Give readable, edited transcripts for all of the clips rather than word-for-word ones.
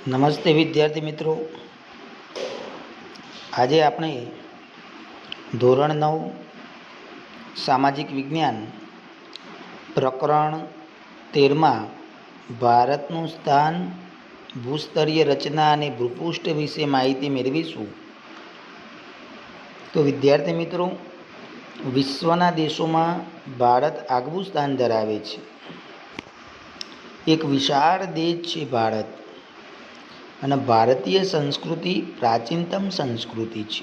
નમસ્તે વિદ્યાર્થી મિત્રો, આજે આપણે ધોરણ 9 સામાજિક વિજ્ઞાન પ્રકરણ 13માં ભારતનું સ્થાન, ભૂસ્તરીય રચના અને ભૂપૃષ્ઠ વિશે માહિતી મેળવીશું. તો વિદ્યાર્થી મિત્રો, વિશ્વના દેશોમાં ભારત આગવું સ્થાન ધરાવે છે. એક વિશાળ દેશ છે ભારત, અને ભારતીય સંસ્કૃતિ પ્રાચીનતમ સંસ્કૃતિ છે.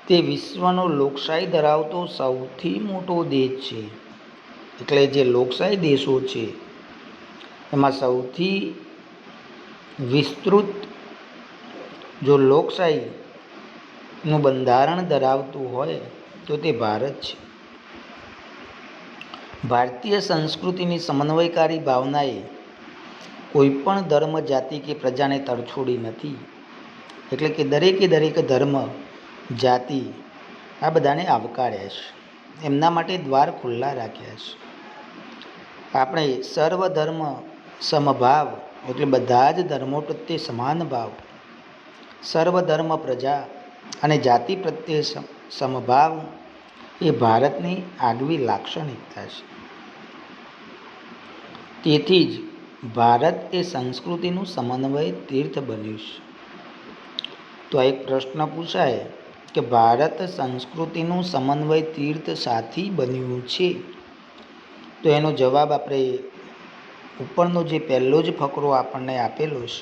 તે વિશ્વનો લોકશાહી ધરાવતો સૌથી મોટો દેશ છે. એટલે જે લોકશાહી દેશો છે એમાં સૌથી વિસ્તૃત જો લોકશાહીનું બંધારણ ધરાવતું હોય તો તે ભારત છે. ભારતીય સંસ્કૃતિની સમન્વયકારી ભાવનાએ કોઈ પણ ધર્મ, જાતિ કે પ્રજાને તરછોડી નથી. એટલે કે દરેક ધર્મ, જાતિ આ બધાને આવકાર્યા છે, એમના માટે દ્વાર ખુલ્લા રાખ્યા છે. આપણે સર્વધર્મ સમભાવ એટલે બધા જ ધર્મો પ્રત્યે સમાન ભાવ, સર્વધર્મ પ્રજા અને જાતિ પ્રત્યે સમભાવ એ ભારતની આગવી લાક્ષણિકતા છે. તેથી જ ભારત એ સંસ્કૃતિનું સમન્વય તીર્થ બન્યું છે. તો એક પ્રશ્ન પૂછાય કે ભારત સંસ્કૃતિનું સમન્વય તીર્થ સાથી બન્યું છે, તો એનો જવાબ આપણે ઉપરનો જે પહેલો જ ફકરો આપણને આપેલો છે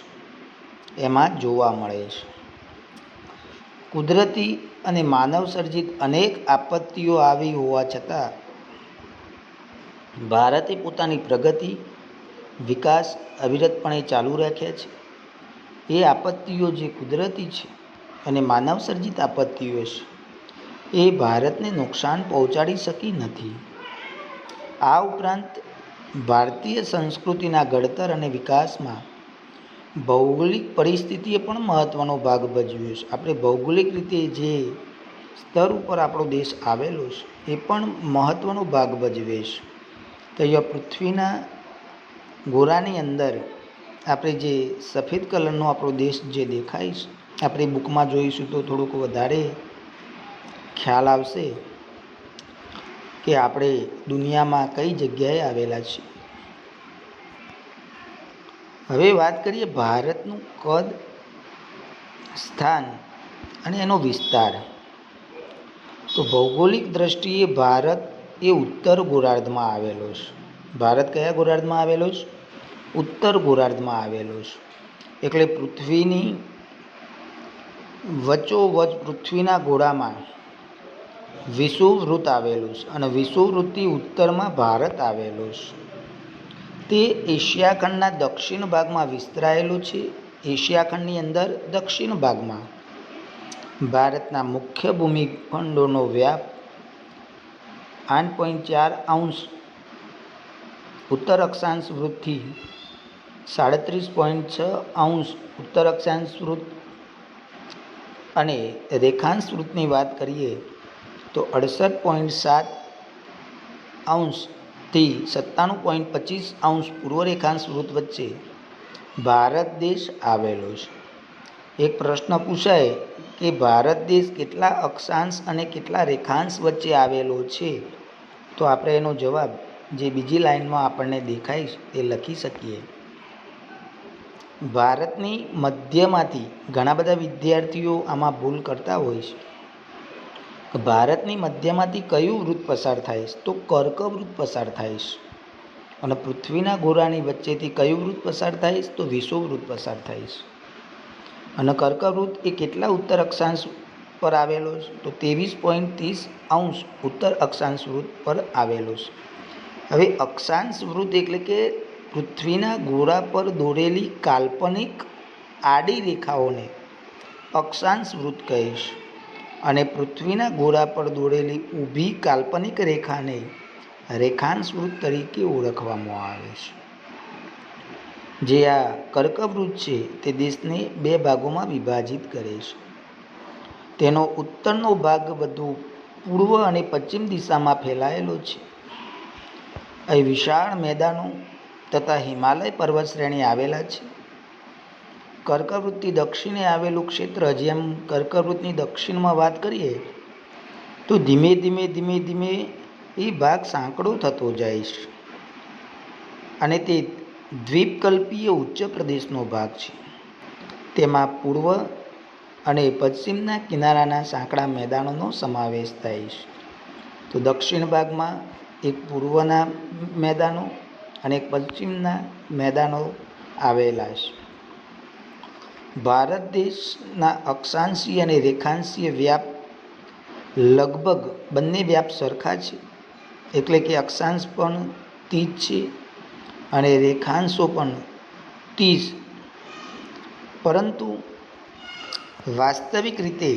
એમાં જોવા મળે છે. કુદરતી અને માનવ સર્જિત અનેક આપત્તિઓ આવી હોવા છતાં ભારતે પોતાની પ્રગતિ, વિકાસ અવિરતપણે ચાલુ રાખ્યા છે. એ આપત્તિઓ જે કુદરતી છે અને માનવ સર્જિત આપત્તિઓ છે એ ભારતને નુકસાન પહોંચાડી શકી નથી. આ ઉપરાંત ભારતીય સંસ્કૃતિના ઘડતર અને વિકાસમાં ભૌગોલિક પરિસ્થિતિએ પણ મહત્ત્વનો ભાગ ભજવ્યો છે. આપણે ભૌગોલિક રીતે જે સ્તર ઉપર આપણો દેશ આવેલો છે એ પણ મહત્ત્વનો ભાગ ભજવે છે. તો અહીંયા પૃથ્વીના ગોળાની અંદર આપણે જે સફેદ કલરનો આપણો દેશ જે દેખાય છે, આપણે બુકમાં જોઈશું તો થોડુંક વધારે ખ્યાલ આવશે કે આપણે દુનિયામાં કઈ જગ્યાએ આવેલા છીએ. હવે વાત કરીએ ભારતનું કદ, સ્થાન અને એનો વિસ્તાર. તો ભૌગોલિક દ્રષ્ટિએ ભારત એ ઉત્તર ગોળાર્ધમાં આવેલો છે. ભારત કયા ગોળાર્ધમાં આવેલો છે? ઉત્તર ગોળાર્ધમાં આવેલો છે. એટલે પૃથ્વીની વચ્ચોવચ પૃથ્વીના ગોળામાં વિષુવવૃત્ત આવેલું છે, અને વિષુવવૃત્તથી ઉત્તરમાં ભારત આવેલું છે. તે એશિયા ખંડના દક્ષિણ ભાગમાં વિસ્તરાયેલું છે. એશિયા ખંડની અંદર દક્ષિણ ભાગમાં ભારતના મુખ્ય ભૂમિખંડોનો વ્યાપ 8.4 ઉત્તર અક્ષાંશ વૃત્તથી 37.6 ઉત્તર અક્ષાંશ વૃત્ત, અને રેખાંશ વૃત્તની વાત કરીએ તો 68.7 થી 97.25 પૂર્વ રેખાંશ વૃત્ત વચ્ચે ભારત દેશ આવેલો છે. એક પ્રશ્ન પૂછાય કે ભારત દેશ કેટલા અક્ષાંશ અને કેટલા રેખાંશ વચ્ચે આવેલો છે, તો આપણે એનો જવાબ જે બીજી લાઈનમાં આપણને દેખાય તે લખી શકીએ. ભારતની મધ્યમાંથી ઘણા બધા વિદ્યાર્થીઓ આમાં ભૂલ કરતા હોય છે. ભારતની મધ્યમાંથી કયું વૃત્ત પસાર થાય છે? તો કર્કવૃત્ત પસાર થાય છે. અને પૃથ્વીના ગોળાની વચ્ચેથી કયું વૃત્ત પસાર થાય છે? તો વિષુવવૃત્ત પસાર થાય છે. અને કર્કવૃત્ત એ કેટલા ઉત્તર અક્ષાંશ પર આવેલો છે? તો 23.30 ઉત્તર અક્ષાંશ વૃત્ત પર આવેલો છે. હવે અક્ષાંશ વૃત્ત એટલે કે પૃથ્વીના ગોળા પર દોરેલી કાલ્પનિક આડી રેખાઓને અક્ષાંશ વૃત્ત કહે છે, અને પૃથ્વીના ગોળા પર દોરેલી ઊભી કાલ્પનિક રેખાને રેખાંશ વૃત્ત તરીકે ઓળખવામાં આવે છે. જે આ કર્કવૃત્ત છે તે દેશને 2 ભાગોમાં વિભાજિત કરે છે. તેનો ઉત્તરનો ભાગ વધુ પૂર્વ અને પશ્ચિમ દિશામાં ફેલાયેલો છે. અહીં વિશાળ મેદાનો તથા હિમાલય પર્વતશ્રેણી આવેલા છે. કર્કવૃત્તથી દક્ષિણે આવેલું ક્ષેત્ર, જેમ કર્કવૃત્તની દક્ષિણમાં વાત કરીએ તો ધીમે ધીમે એ ભાગ સાંકડો થતો જાય છે અને તે દ્વીપકલ્પીય ઉચ્ચ પ્રદેશનો ભાગ છે. તેમાં પૂર્વ અને પશ્ચિમના કિનારાના સાંકડા મેદાનોનો સમાવેશ થાય છે. તો દક્ષિણ ભાગમાં એક પૂર્વના મેદાનો અને એક પશ્ચિમના મેદાનો આવેલા છે. ભારત દેશના અક્ષાંશીય અને રેખાંશીય વ્યાપ લગભગ બંને વ્યાપ સરખા છે, એટલે કે અક્ષાંશ પણ 30 છે અને રેખાંશો પણ 30, પરંતુ વાસ્તવિક રીતે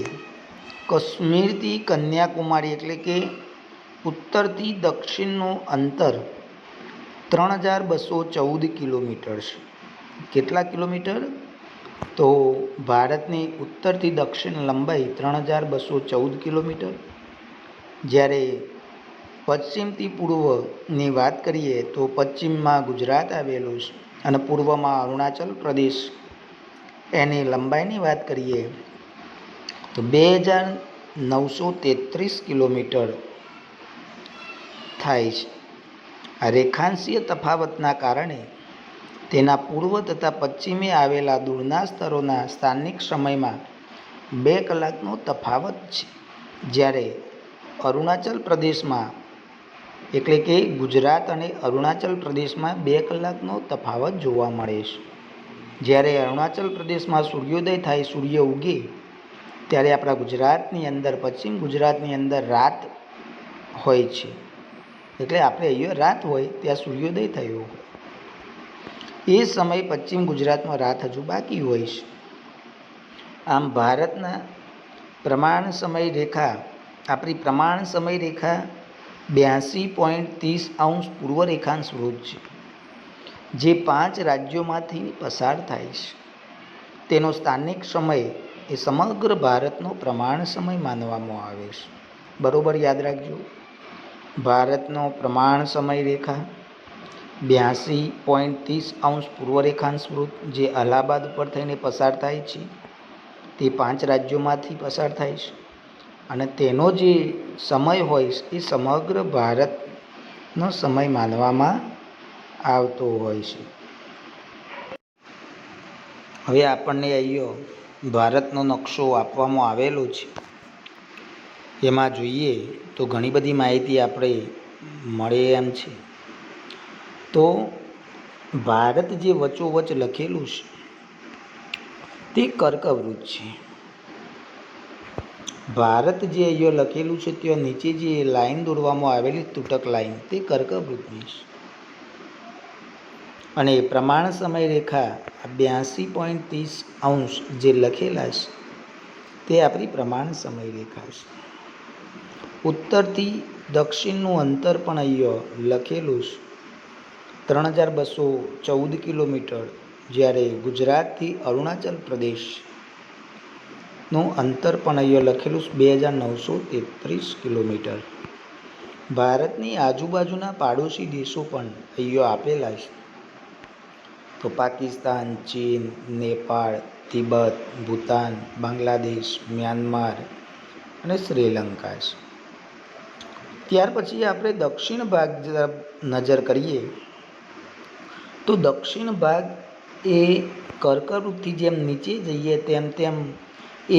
કાશ્મીરથી કન્યાકુમારી એટલે કે ઉત્તરથી દક્ષિણનું અંતર 3214 કિલોમીટર છે. કેટલા કિલોમીટર? તો ભારતની ઉત્તરથી દક્ષિણ લંબાઈ 3214 કિલોમીટર, જ્યારે પશ્ચિમથી પૂર્વની વાત કરીએ તો પશ્ચિમમાં ગુજરાત આવેલું છે અને પૂર્વમાં અરુણાચલ પ્રદેશ. એની લંબાઈની વાત કરીએ તો 2933 કિલોમીટર થાય છે. આ રેખાંશીય તફાવતના કારણે તેના પૂર્વ તથા પશ્ચિમે આવેલા દૂરના સ્થળોના સ્થાનિક સમયમાં 2 કલાકનો તફાવત છે, જ્યારે અરુણાચલ પ્રદેશમાં એટલે કે ગુજરાત અને અરુણાચલ પ્રદેશમાં 2 કલાકનો તફાવત જોવા મળે છે. જ્યારે અરુણાચલ પ્રદેશમાં સૂર્યોદય થાય, સૂર્ય ઉગે, ત્યારે આપણા ગુજરાતની અંદર, પશ્ચિમ ગુજરાતની અંદર રાત હોય છે. એટલે આપણે અહીંયા રાત હોય ત્યાં સૂર્યોદય થયો હોય, એ સમય પશ્ચિમ ગુજરાતમાં રાત હજુ બાકી હોય છે. આમ ભારતના પ્રમાણ સમય રેખા, આપણી પ્રમાણ સમય રેખા 82.30° પૂર્વ રેખાંશ વૃત્ત છે, જે 5 રાજ્યોમાંથી પસાર થાય છે. તેનો સ્થાનિક સમય એ સમગ્ર ભારતનો પ્રમાણ સમય માનવામાં આવે છે. બરોબર યાદ રાખજો, ભારતનો પ્રમાણ સમય રેખા 82.30° પૂર્વ રેખાંશ વૃત્ત, જે અલ્હાબાદ ઉપર થઈને પસાર થાય છે, તે 5 રાજ્યોમાંથી પસાર થાય છે અને તેનો જે સમય હોય છે એ સમગ્ર ભારતનો સમય માનવામાં આવતો હોય છે. હવે આપણને અહીંયા ભારતનો નકશો આપવામાં આવેલો છે. એમાં જોઈએ તો ઘણી બધી માહિતી આપણે મળે એમ છે. તો ભારત જે વચ્ચોવચ લખેલું છે તે કર્કવૃત્ત છે. ભારત જે અહીંયા લખેલું છે ત્યાં નીચે જે લાઈન દોરવામાં આવેલી તૂટક લાઈન, તે કર્કવૃત્તની છે. અને પ્રમાણ સમય રેખા 82.30° જે લખેલા છે તે આપણી પ્રમાણ સમય રેખા છે. ઉત્તરથી દક્ષિણનું અંતર પણ અહીંયા લખેલું છે 3214 કિલોમીટર, જ્યારે ગુજરાતથી અરુણાચલ પ્રદેશનું અંતર પણ અહીંયા લખેલું છે 2933 કિલોમીટર. ભારતની આજુબાજુના પાડોશી દેશો પણ અહીંયા આપેલા છે. તો પાકિસ્તાન, ચીન, નેપાળ, તિબેટ, ભૂતાન, બાંગ્લાદેશ, મ્યાનમાર અને શ્રીલંકા છે. ત્યાર પછી આપણે દક્ષિણ ભાગ નજર કરીએ તો દક્ષિણ ભાગ એ કર્કવૃત્તથી જેમ નીચે જઈએ તેમ તેમ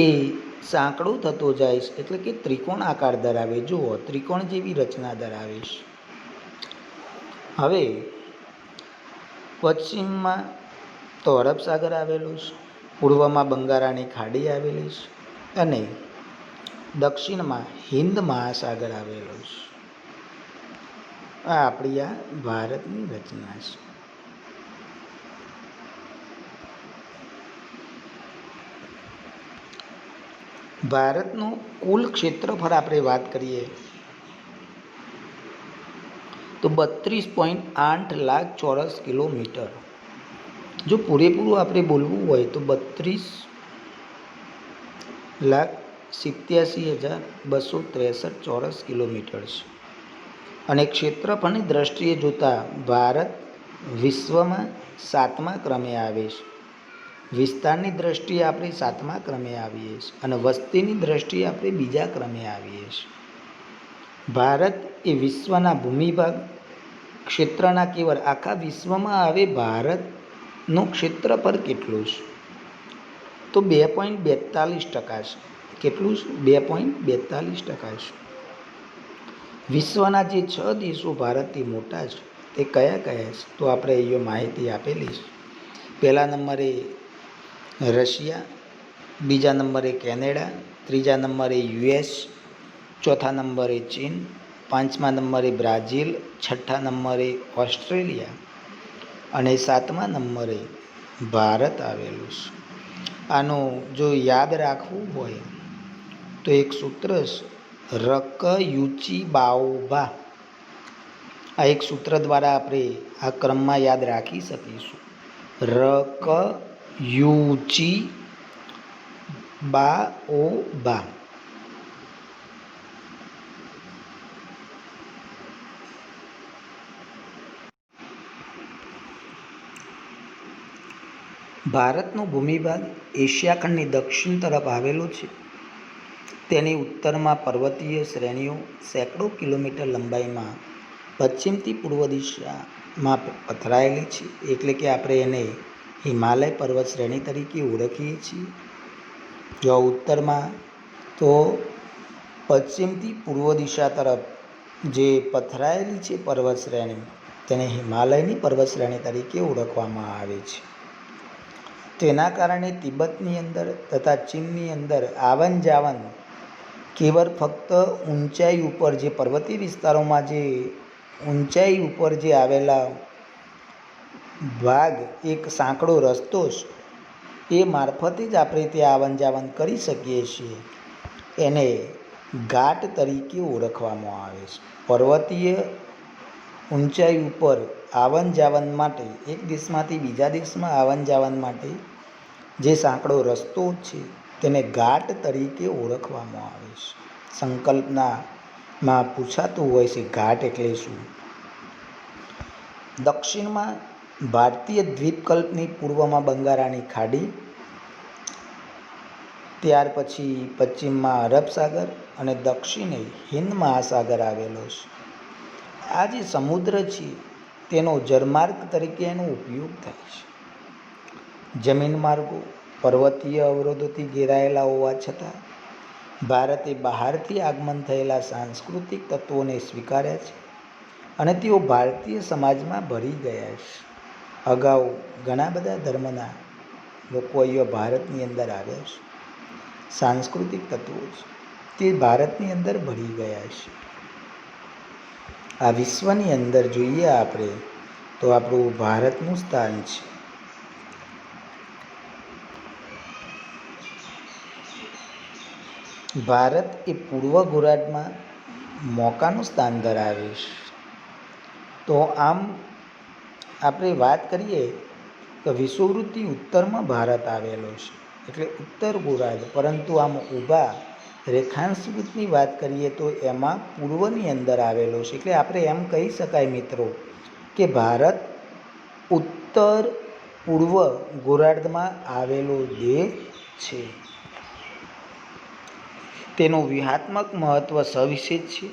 એ સાંકડો થતો જાય છે, એટલે કે ત્રિકોણ આકાર ધરાવે. જુઓ, ત્રિકોણ જેવી રચના ધરાવે છે. હવે પશ્ચિમમાં તો અરબ સાગર આવેલું છે, પૂર્વમાં બંગાળાની ખાડી આવેલી છે અને દક્ષિણમાં હિન્દ મહાસાગર આવેલો છે. આ આપણી આ ભારતની રચના છે. ભારતનું કુલ ક્ષેત્રફળ આપણે વાત કરીએ તો 32.8 લાખ ચોરસ કિલોમીટર. જો પૂરેપૂરું આપણે બોલવું હોય તો 32,87,263 ચોરસ કિલોમીટર છે. અને ક્ષેત્રફળની દ્રષ્ટિએ જોતાં ભારત વિશ્વમાં 7મા ક્રમે આવે છે. વિસ્તારની દ્રષ્ટિએ આપણે 7મા ક્રમે આવીએ છીએ અને વસ્તીની દ્રષ્ટિએ આપણે બીજા ક્રમે આવીએ છીએ. ભારત એ વિશ્વના ભૂમિભાગ ક્ષેત્રના કેવળ આખા વિશ્વમાં હવે ભારતનું ક્ષેત્રફળ કેટલું છે? તો 2.42% છે. કેટલું છે? 2.42% છે. વિશ્વના જે 6 દેશો ભારતથી મોટા છે તે કયા કયા છે? તો આપણે અહીંયા માહિતી આપેલી છે. પહેલા નંબરે રશિયા, બીજા નંબરે કેનેડા, ત્રીજા નંબરે US, ચોથા નંબરે ચીન, પાંચમા નંબરે બ્રાઝિલ, છઠ્ઠા નંબરે ઓસ્ટ્રેલિયા અને 7મા નંબરે ભારત આવેલું છે. આનું જો યાદ રાખવું હોય તો એક સૂત્ર છે, રકયુચીબાઓબા. આ એક સૂત્ર દ્વારા આપણે આ ક્રમમાં યાદ રાખી શકીશું. રકયુચીબાઓબા. ભારતનો ભૂમિભાગ એશિયા ખંડની દક્ષિણ તરફ આવેલો છે. તેની ઉત્તરમાં પર્વતીય શ્રેણીઓ સેંકડો કિલોમીટર લંબાઈમાં પશ્ચિમથી પૂર્વ દિશામાં પથરાયેલી છે. એટલે કે આપણે એને હિમાલય પર્વત શ્રેણી તરીકે ઓળખીએ છીએ. જો ઉત્તરમાં તો પશ્ચિમથી પૂર્વ દિશા તરફ જે પથરાયેલી છે પર્વત શ્રેણી તેને હિમાલયની પર્વત શ્રેણી તરીકે ઓળખવામાં આવે છે. તેના કારણે તિબેટની અંદર તથા ચીનની અંદર આવન જાવન કેવળ ફક્ત ઊંચાઈ ઉપર જે પર્વતીય વિસ્તારોમાં જે ઊંચાઈ ઉપર જે આવેલા ભાગ એક સાંકડો રસ્તો છે એ મારફતે જ આપણે ત્યાં આવન જાવન કરી શકીએ છીએ. એને ઘાટ તરીકે ઓળખવામાં આવે છે. પર્વતીય ઊંચાઈ ઉપર આવન જાવન માટે એક દેશમાંથી બીજા દેશમાં આવન જાવન માટે જે સાંકડો રસ્તો છે તેને ઘાટ તરીકે ઓળખવામાં આવે છે. સંકલ્પનામાં પૂછાતું હોય છે ઘાટ એટલે શું? દક્ષિણમાં ભારતીય દ્વીપકલ્પની પૂર્વમાં બંગાળાની ખાડી, ત્યાર પછી પશ્ચિમમાં અરબ સાગર અને દક્ષિણે હિન્દ મહાસાગર આવેલો છે. આ જે સમુદ્ર છે તેનો જળમાર્ગ તરીકે એનો ઉપયોગ થાય છે. જમીન માર્ગો પર્વતીય અવરોધોથી ઘેરાયેલા હોવા છતાં ભારતે બહારથી આગમન થયેલા સાંસ્કૃતિક તત્વોને સ્વીકાર્યા છે અને તેઓ ભારતીય સમાજમાં ભળી ગયા છે. અગાઉ ઘણા બધા ધર્મના લોકો અહીંયા ભારતની અંદર આવ્યા છે. સાંસ્કૃતિક તત્વો છે તે ભારતની અંદર ભળી ગયા છે. આ વિશ્વની અંદર જોઈએ આપણે તો આપણું ભારતનું સ્થાન છે. ભારત એ પૂર્વ ગોળાર્ધમાં મોકાનું સ્થાન ધરાવે છે. તો આમ આપણે વાત કરીએ તો વિષુવવૃત્તિ ઉત્તરમાં ભારત આવેલો છે એટલે ઉત્તર ગોળાર્ધ. પરંતુ આમ ઊભા રેખાંશવૃત્તની વાત કરીએ તો એમાં પૂર્વની અંદર આવેલો છે. એટલે આપણે એમ કહી શકાય મિત્રો કે ભારત ઉત્તર પૂર્વ ગોળાર્ધમાં આવેલો દેશ છે. તેનું વ્યૂહાત્મક મહત્ત્વ સવિશેષ છે.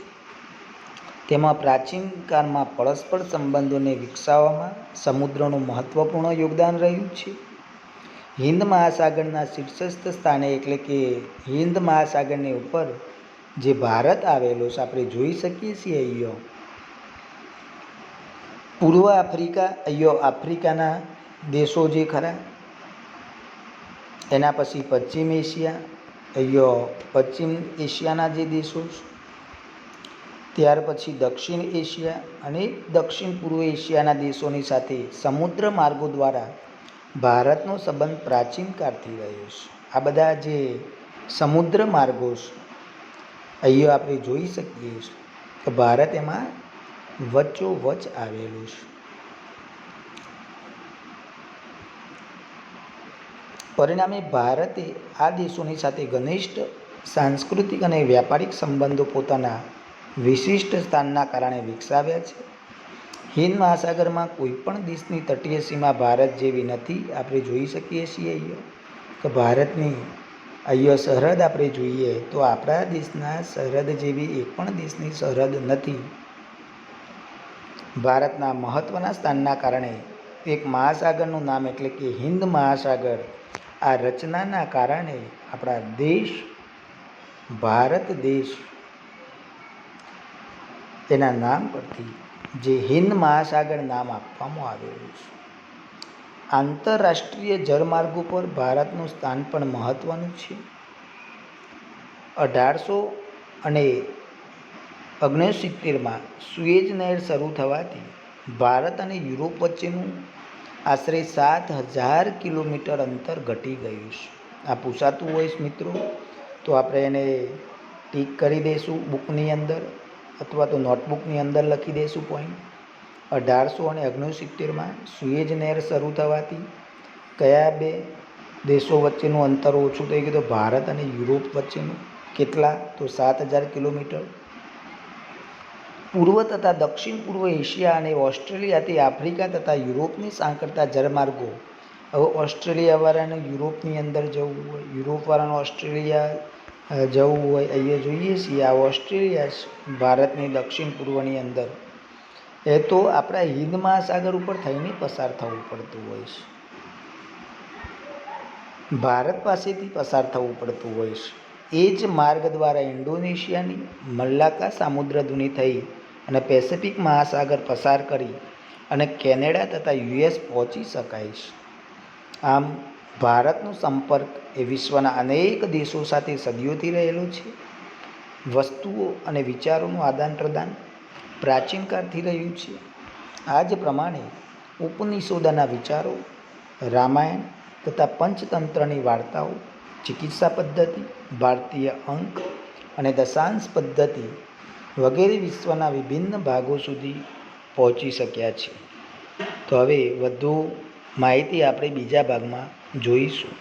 તેમાં પ્રાચીન કાળમાં પરસ્પર સંબંધોને વિકસાવવામાં સમુદ્રનું મહત્ત્વપૂર્ણ યોગદાન રહ્યું છે. હિન્દ મહાસાગરના શીર્ષસ્થ સ્થાને એટલે કે હિન્દ મહાસાગરની ઉપર જે ભારત આવેલો છે આપણે જોઈ શકીએ છીએ. અહીંયા પૂર્વ આફ્રિકા, અહીંયા આફ્રિકાના દેશો જે ખરા, એના પછી પશ્ચિમ એશિયા, અહીંયા પશ્ચિમ એશિયાના જે દેશો છે, ત્યાર પછી દક્ષિણ એશિયા અને દક્ષિણ પૂર્વ એશિયાના દેશોની સાથે સમુદ્ર માર્ગો દ્વારા ભારતનો સંબંધ પ્રાચીન કાળથી રહ્યો છે. આ બધા જે સમુદ્ર માર્ગો છે અહીંયા આપણે જોઈ શકીએ છીએ કે ભારત એમાં વચ્ચોવચ આવેલું છે. પરિણામે ભારતે આ દેશોની સાથે ઘનિષ્ઠ સાંસ્કૃતિક અને વ્યાપારિક સંબંધો પોતાના વિશિષ્ટ સ્થાનના કારણે વિકસાવ્યા છે. હિન્દ મહાસાગરમાં કોઈ પણ દેશની તટીય સીમા ભારત જેવી નથી. આપણે જોઈ શકીએ છીએ અહીંયા કે ભારતની અહીંયા સરહદ આપણે જોઈએ તો આપણા દેશના સરહદ જેવી એક પણ દેશની સરહદ નથી. ભારતના મહત્ત્વના સ્થાનના કારણે એક મહાસાગરનું નામ એટલે કે હિન્દ મહાસાગર, આ રચનાના કારણે આપણા દેશ ભારત દેશ એના નામ પરથી જે હિન્દ મહાસાગર નામ આપવામાં આવેલું છે. આંતરરાષ્ટ્રીય જળમાર્ગો પર ભારતનું સ્થાન પણ મહત્ત્વનું છે. 1869માં સુએઝ નહેર શરૂ થવાથી ભારત અને યુરોપ વચ્ચેનું આશરે 7,000 કિલોમીટર અંતર ઘટી ગયું છે. આ પૂછાતું હોય છે મિત્રો, તો આપણે એને ટીક કરી દઈશું બુકની અંદર અથવા તો નોટબુકની અંદર લખી દઈશું પોઈન્ટ. 1869માં સુએઝ નહેર શરૂ થવાથી કયા બે દેશો વચ્ચેનું અંતર ઓછું થઈ ગયું? તો ભારત અને યુરોપ વચ્ચેનું. કેટલા? તો 7,000 કિલોમીટર. પૂર્વ તથા દક્ષિણ પૂર્વ એશિયા અને ઓસ્ટ્રેલિયાથી આફ્રિકા તથા યુરોપને સાંકળતા જળમાર્ગો. હવે ઓસ્ટ્રેલિયાવાળાને યુરોપની અંદર જવું હોય, યુરોપવાળાને ઓસ્ટ્રેલિયા જવું હોય, અહીંયા જોઈએ છીએ આ ઓસ્ટ્રેલિયા ભારતની દક્ષિણ પૂર્વની અંદર, એ તો આપણા હિન્દ મહાસાગર ઉપર થઈને પસાર થવું પડતું હોય છે, ભારત પાસેથી પસાર થવું પડતું હોય છે. એ જ માર્ગ દ્વારા ઇન્ડોનેશિયાની મલાક્કા સામુદ્રધુની થઈ અને પેસિફિક મહાસાગર પસાર કરી અને કેનેડા તથા યુએસ પહોંચી શકાય છે. આમ ભારતનો સંપર્ક એ વિશ્વના અનેક દેશો સાથે સદીઓથી રહેલો છે. વસ્તુઓ અને વિચારોનું આદાન પ્રદાન પ્રાચીન કાળથી રહ્યું છે. આ જ પ્રમાણે ઉપનિષદોના વિચારો, રામાયણ તથા પંચતંત્રની વાર્તાઓ, ચિકિત્સા પદ્ધતિ, ભારતીય અંક અને દશાંશ પદ્ધતિ વગેરે વિશ્વના વિભિન્ન ભાગો સુધી પહોંચી શક્યા છે. તો હવે વધુ માહિતી આપણે બીજા ભાગમાં જોઈશું.